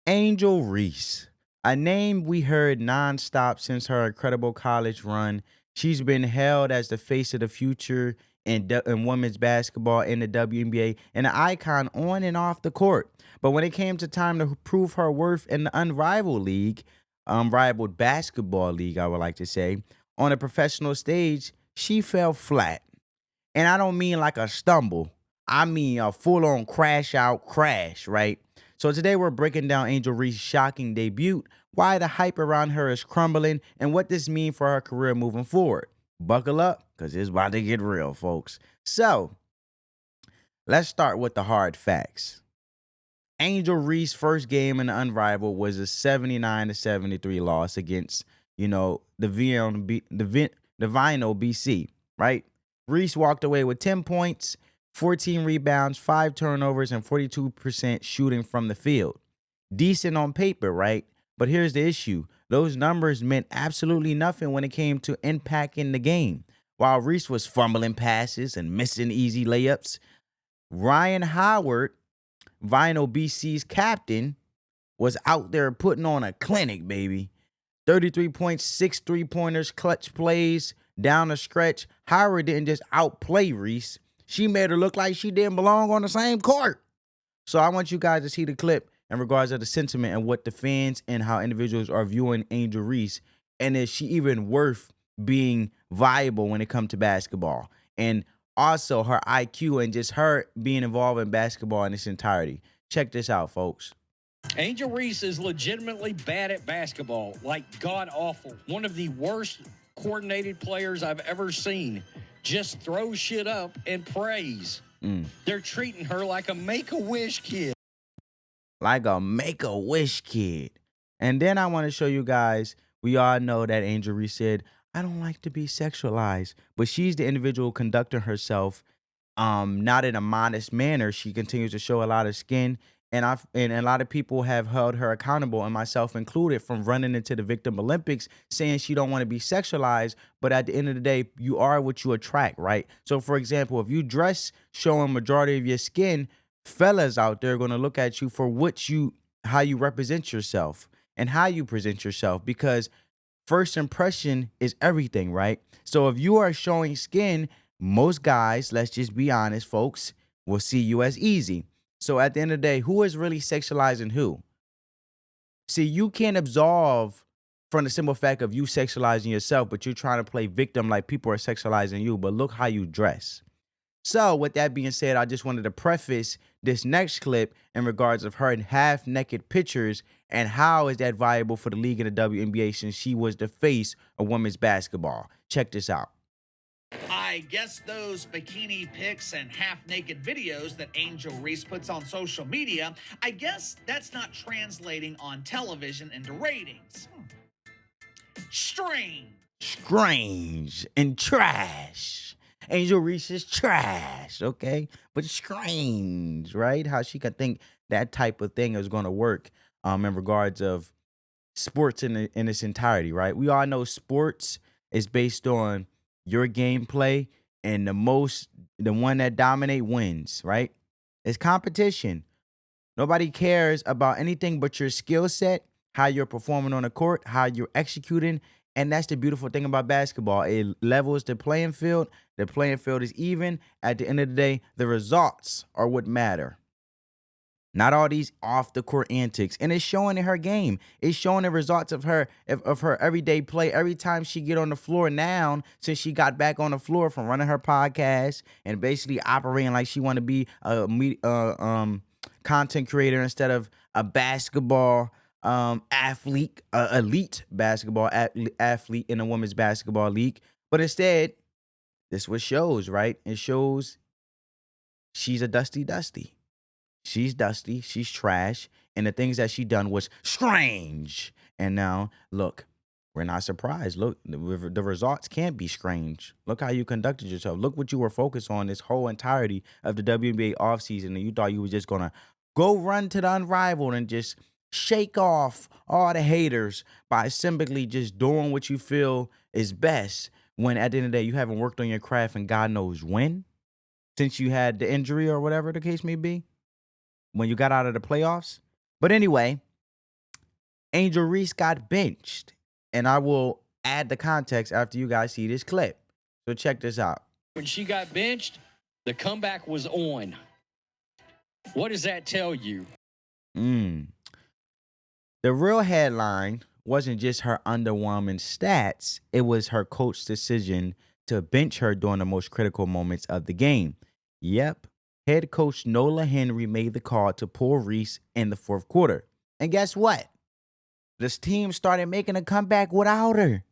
Angel Reese, a name we heard nonstop since her incredible college run. She's been hailed as the face of the future in women's basketball in the WNBA and an icon on and off the court. But when it came to time to prove her worth in the unrivaled league, unrivaled basketball league, I would like to say, on a professional stage, she fell flat. And I don't mean like a stumble. I mean a full-on crash out crash, right? So today we're breaking down Angel Reese's shocking debut, why the hype around her is crumbling, and what this means for her career moving forward. Buckle up, because it's about to get real, folks. So let's start with the hard facts. Angel Reese's first game in the Unrivaled was a 79-73 loss against, the Vinyl BC, right? Reese walked away with 10 points, 14 rebounds, 5 turnovers, and 42% shooting from the field. Decent on paper, right? But here's the issue. Those numbers meant absolutely nothing when it came to impacting the game. While Reese was fumbling passes and missing easy layups, Ryan Howard, Vinyl BC's captain, was out there putting on a clinic, baby. 33 points, 6 3-pointers, clutch plays down the stretch. Howard didn't just outplay Reese. She made her look like she didn't belong on the same court. So I want you guys to see the clip in regards to the sentiment and what the fans and how individuals are viewing Angel Reese. And is she even worth being viable when it comes to basketball? And also her IQ and just her being involved in basketball in its entirety. Check this out, folks. Angel Reese is legitimately bad at basketball, like god awful. One of the worst coordinated players I've ever seen. Just throws shit up and prays. They're treating her like a make-a-wish kid. Like a make-a-wish kid. And then I want to show you guys, we all know that Angel Reese said, I don't like to be sexualized. But she's the individual conducting herself not in a modest manner. She continues to show a lot of skin. And a lot of people have held her accountable, and myself included, from running into the Victim Olympics saying she don't want to be sexualized. But at the end of the day, you are what you attract, right? So for example, if you dress showing majority of your skin, fellas out there are going to look at you for how you represent yourself and how you present yourself, because first impression is everything, right? So if you are showing skin, most guys, let's just be honest, folks, will see you as easy. So at the end of the day, who is really sexualizing who? See, you can't absolve from the simple fact of you sexualizing yourself, but you're trying to play victim like people are sexualizing you. But look how you dress. So with that being said, I just wanted to preface this next clip in regards of her in half-naked pictures and how is that viable for the league and the WNBA since she was the face of women's basketball. Check this out. I guess those bikini pics and half-naked videos that Angel Reese puts on social media, I guess that's not translating on television into ratings. Strange and trash. Angel Reese is trash, okay? But strange, right? How she could think that type of thing is going to work in regards of sports in its entirety, right? We all know sports is based on your gameplay, and the one that dominate wins, right? It's competition. Nobody cares about anything but your skill set, how you're performing on the court, how you're executing. And that's the beautiful thing about basketball. It levels the playing field. The playing field is even. At the end of the day, the results are what matter. Not all these off the court antics. And it's showing in her game. It's showing the results of her everyday play. Every time she get on the floor now, since she got back on the floor from running her podcast and basically operating like she want to be a content creator instead of a basketball athlete, elite basketball athlete in a women's basketball league. But instead, this what shows, right? It shows she's a dusty. She's dusty. She's trash. And the things that she done was strange. And now, look, we're not surprised. Look, the results can't be strange. Look how you conducted yourself. Look what you were focused on this whole entirety of the WNBA offseason. And you thought you were just going to go run to the Unrivaled and just shake off all the haters by simply just doing what you feel is best, when at the end of the day, you haven't worked on your craft and God knows when, since you had the injury or whatever the case may be, when you got out of the playoffs. But anyway, Angel Reese got benched. And I will add the context after you guys see this clip. So check this out. When she got benched, the comeback was on. What does that tell you? The real headline wasn't just her underwhelming stats, it was her coach's decision to bench her during the most critical moments of the game. Yep, head coach Nola Henry made the call to pull Reese in the fourth quarter. And guess what? This team started making a comeback without her.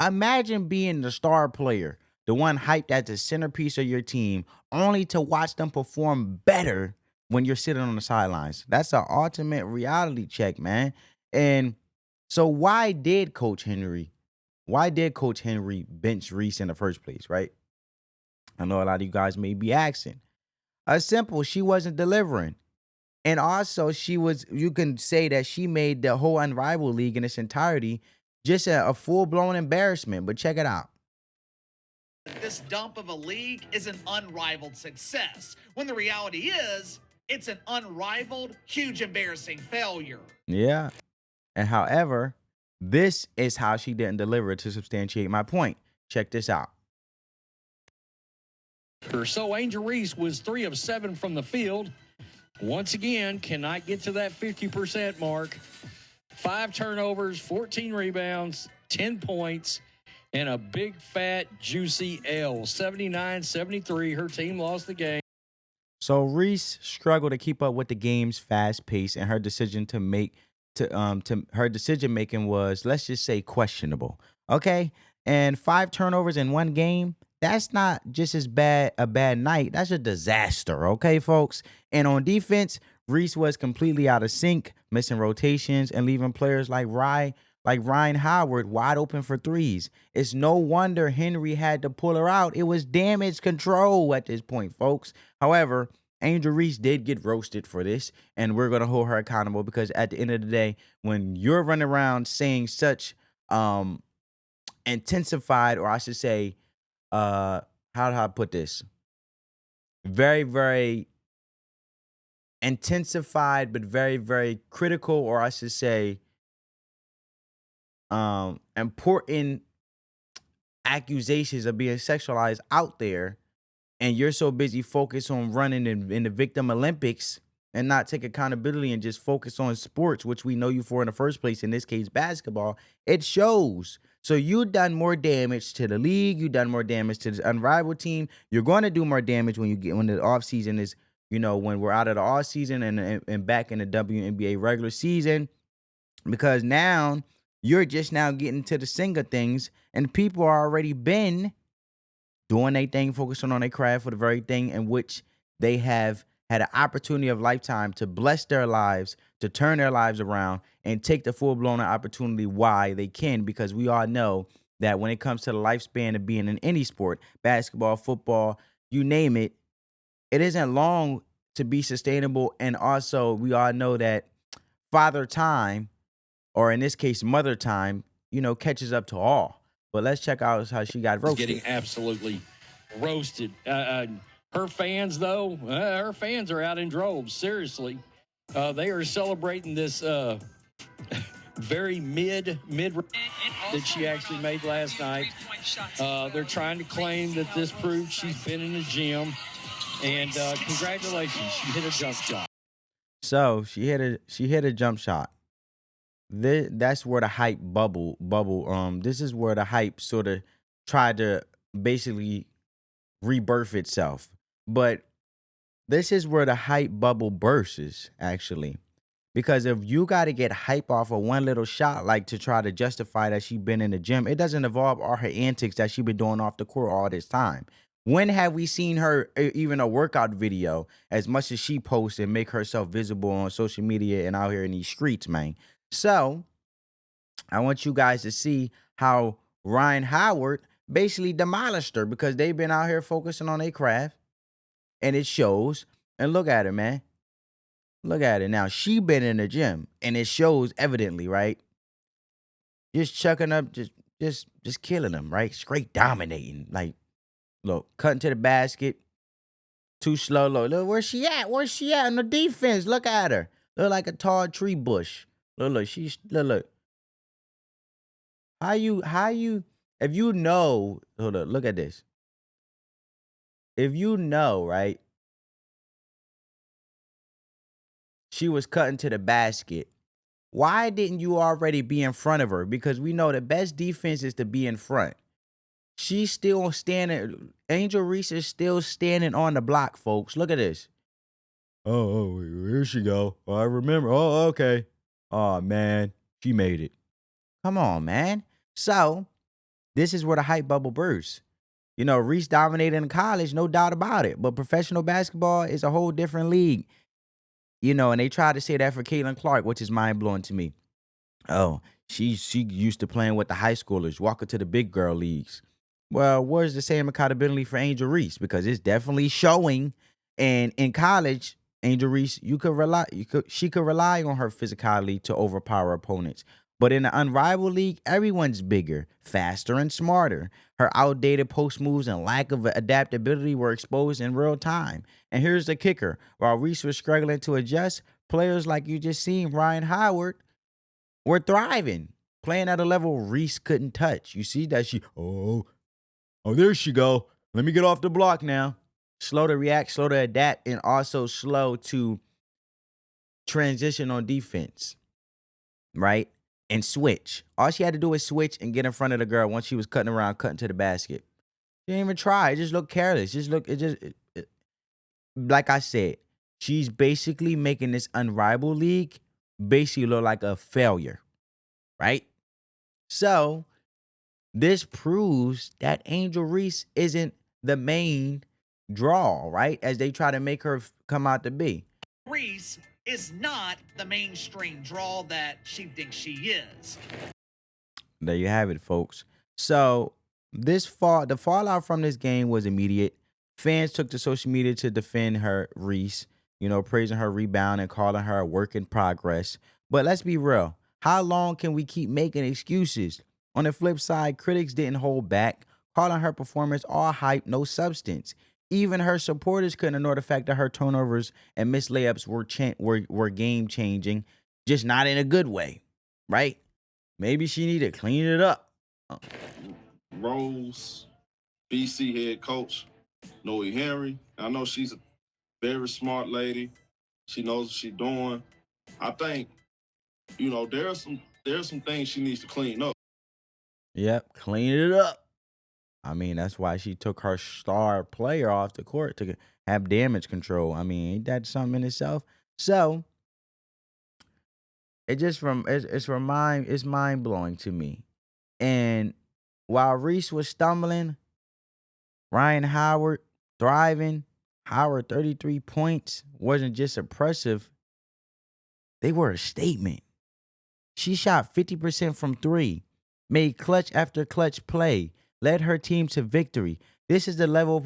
Imagine being the star player, the one hyped as the centerpiece of your team, only to watch them perform better when you're sitting on the sidelines. That's an ultimate reality check, man. And so why did Coach Henry bench Reese in the first place, right? I know a lot of you guys may be asking. Simple, she wasn't delivering. And also, you can say that she made the whole Unrivaled League in its entirety just a full-blown embarrassment. But check it out. This dump of a league is an unrivaled success, when the reality is, it's an unrivaled, huge, embarrassing failure. Yeah. And however, this is how she didn't deliver to substantiate my point. Check this out. So Angel Reese was 3 of 7 from the field. Once again, cannot get to that 50% mark. 5 turnovers, 14 rebounds, 10 points, and a big, fat, juicy L. 79-73. Her team lost the game. So Reese struggled to keep up with the game's fast pace, and her decision her decision making was, let's just say, questionable. Okay, and 5 turnovers in one game. That's not just a bad night. That's a disaster. Okay, folks. And on defense, Reese was completely out of sync, missing rotations and leaving players like Ryan Howard wide open for threes. It's no wonder Henry had to pull her out. It was damage control at this point, folks. However, Angel Reese did get roasted for this, and we're going to hold her accountable because at the end of the day, when you're running around saying such intensified, or I should say, how do I put this? Very, very intensified, but very, very critical, or I should say, important accusations of being sexualized out there, and you're so busy focused on running in the victim Olympics and not take accountability and just focus on sports, which we know you for in the first place, in this case, basketball, it shows. So you've done more damage to the league. You've done more damage to the unrivaled team. You're going to do more damage when the offseason is, when we're out of the offseason and back in the WNBA regular season, because now you're just now getting to the swing of things, and people are already been doing their thing, focusing on their craft for the very thing in which they have had an opportunity of lifetime to bless their lives, to turn their lives around, and take the full-blown opportunity why they can, because we all know that when it comes to the lifespan of being in any sport, basketball, football, you name it, it isn't long to be sustainable. And also, we all know that father time, or in this case, mother time, catches up to all. But let's check out how she got roasted. Getting absolutely roasted. Her fans, though, her fans are out in droves. Seriously, they are celebrating this very mid that she actually made last night. They're trying to claim that this proves she's been in the gym. And congratulations, she hit a jump shot. So she hit a jump shot. That's where the hype bubble. This is where the hype sort of tried to basically rebirth itself. But this is where the hype bubble bursts, actually. Because if you got to get hype off of one little shot, like to try to justify that she been in the gym, it doesn't involve all her antics that she been doing off the court all this time. When have we seen her even a workout video as much as she posts and make herself visible on social media and out here in these streets, man? So I want you guys to see how Ryan Howard basically demolished her because they've been out here focusing on their craft, and it shows. And look at her, man. Look at it. Now, she been in the gym, and it shows evidently, right? Just chucking up, just killing them, right? Straight dominating. Like, look, cutting to the basket. Too slow. Look, where's she at? Where's she at on the defense? Look at her. Look like a tall tree bush. Look, she's look. How you if you know, hold up, look at this. If you know, right, she was cutting to the basket, why didn't you already be in front of her? Because we know the best defense is to be in front. She's still standing. Angel Reese is still standing on the block, folks. Look at this. Oh, here she go. Oh, I remember. Oh, okay. Oh man, she made it. Come on, man. So this is where the hype bubble bursts. You know, Reese dominated in college, no doubt about it. But professional basketball is a whole different league. You know, and they try to say that for Caitlin Clark, which is mind blowing to me. Oh, she used to playing with the high schoolers, walking to the big girl leagues. Well, where's the same accountability for Angel Reese? Because it's definitely showing. And in college, Angel Reese, she could rely on her physicality to overpower opponents. But in the unrivaled league, everyone's bigger, faster, and smarter. Her outdated post moves and lack of adaptability were exposed in real time. And here's the kicker: while Reese was struggling to adjust, players like you just seen, Ryan Howard, were thriving, playing at a level Reese couldn't touch. You see that there she go. Let me get off the block now. Slow to react, slow to adapt, and also slow to transition on defense, right? And switch. All she had to do was switch and get in front of the girl once she was cutting around, cutting to the basket. She didn't even try. It just looked careless. Like I said, she's basically making this unrivaled league basically look like a failure, right? So this proves that Angel Reese isn't the main draw, right? As they try to make her come out to be. Reese is not the mainstream draw that she thinks she is. There you have it, folks. So the fallout from this game was immediate. Fans took to social media to defend her, Reese, you know, praising her rebound and calling her a work in progress. But let's be real. How long can we keep making excuses? On the flip side, critics didn't hold back, calling her performance all hype, no substance. Even her supporters couldn't ignore the fact that her turnovers and missed layups were game changing, just not in a good way, right? Maybe she need to clean it up. Rose, BC head coach, Noe Henry. I know she's a very smart lady. She knows what she's doing. I think, there's some things she needs to clean up. Yep, clean it up. I mean, that's why she took her star player off the court to have damage control. I mean, ain't that something in itself? So it's mind blowing to me. And while Reese was stumbling, Ryan Howard thriving. Howard 33 points wasn't just impressive; they were a statement. She shot 50% from three, made clutch after clutch play, led her team to victory. This is the level of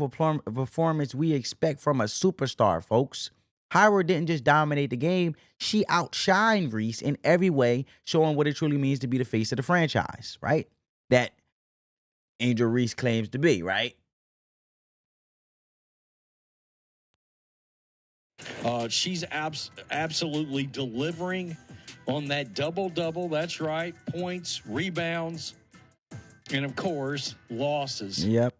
performance we expect from a superstar, folks. Howard didn't just dominate the game, she outshined Reese in every way, showing what it truly means to be the face of the franchise, right? That Angel Reese claims to be, right? She's absolutely delivering on that double-double. That's right. Points, rebounds, and, of course, losses. Yep.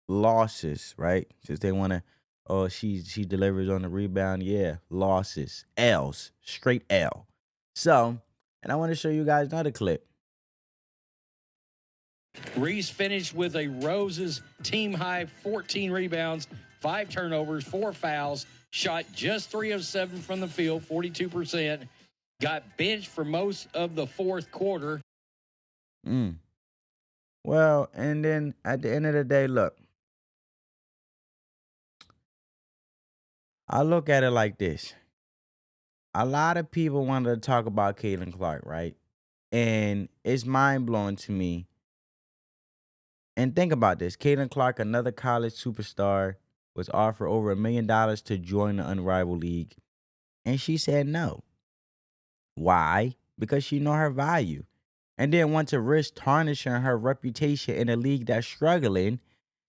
Losses, right? Since they want to, oh, she delivers on the rebound. Yeah, losses. L's. Straight L. So, and I want to show you guys another clip. Reese finished with a Roses team-high 14 rebounds, 5 turnovers, 4 fouls, shot just 3 of 7 from the field, 42%, got benched for most of the fourth quarter. Well, and then at the end of the day, look, I look at it like this. A lot of people wanted to talk about Caitlin Clark, right? And it's mind blowing to me. And think about this. Caitlin Clark, another college superstar, was offered over $1 million to join the Unrivaled League. And she said no. Why? Because she know her value. And didn't want to risk tarnishing her reputation in a league that's struggling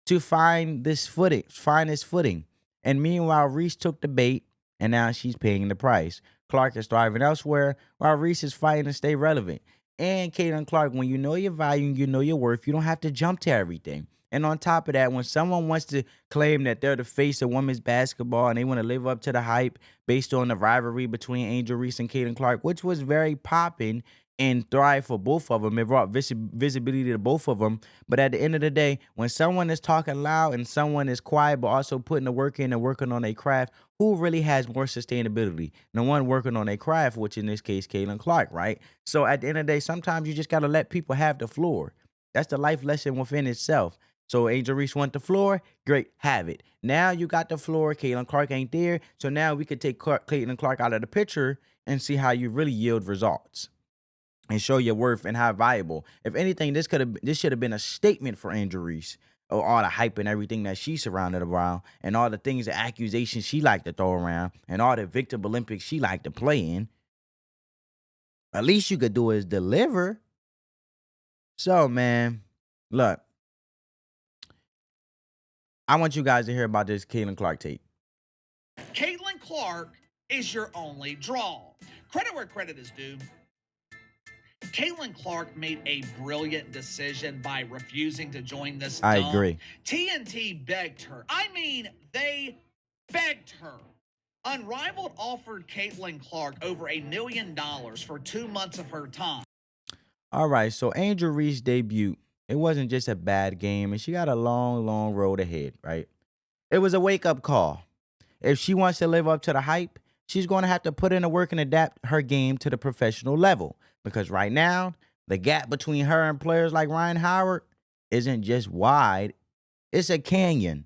to find its footing. And meanwhile, Reese took the bait, and now she's paying the price. Clark is thriving elsewhere, while Reese is fighting to stay relevant. And Caitlin Clark, when you know your value and you know your worth, you don't have to jump to everything. And on top of that, when someone wants to claim that they're the face of women's basketball and they want to live up to the hype based on the rivalry between Angel Reese and Caitlin Clark, which was very popping and thrive for both of them, it brought visibility to both of them. But at the end of the day, when someone is talking loud and someone is quiet but also putting the work in and working on their craft, who really has more sustainability? The one working on their craft, which in this case, Caitlin Clark, right? So at the end of the day, sometimes you just got to let people have the floor. That's the life lesson within itself. So Angel Reese want the floor, great, have it. Now you got the floor, Caitlin Clark ain't there, so now we could take Caitlin Clark out of the picture and see how you really yield results and show your worth and how valuable. If anything, this should have been a statement for Angel Reese. All the hype and everything that she surrounded around, and all the things, the accusations she liked to throw around, and all the Victim Olympics she liked to play in. At least you could do is deliver. So, man, look, I want you guys to hear about this Caitlin Clark tape. Caitlin Clark is your only draw. Credit where credit is due. Caitlin Clark made a brilliant decision by refusing to join this I dump. agree. TNT begged her. I mean, they begged her. Unrivaled offered Caitlin Clark over $1 million for 2 months of her time. All right, so Angel Reese debut. It wasn't just a bad game, and she got a long, long road ahead, right? It was a wake-up call. If she wants to live up to the hype, she's going to have to put in the work and adapt her game to the professional level. Because right now, the gap between her and players like Ryan Howard isn't just wide, it's a canyon.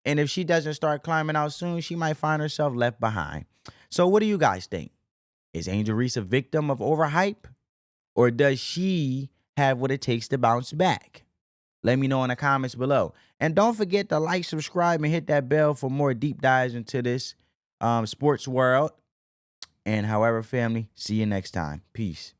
And if she doesn't start climbing out soon, she might find herself left behind. So what do you guys think? Is Angel Reese a victim of overhype? Or does she have what it takes to bounce back? Let me know in the comments below. And don't forget to like, subscribe, and hit that bell for more deep dives into this sports world. And however, family, see you next time. Peace.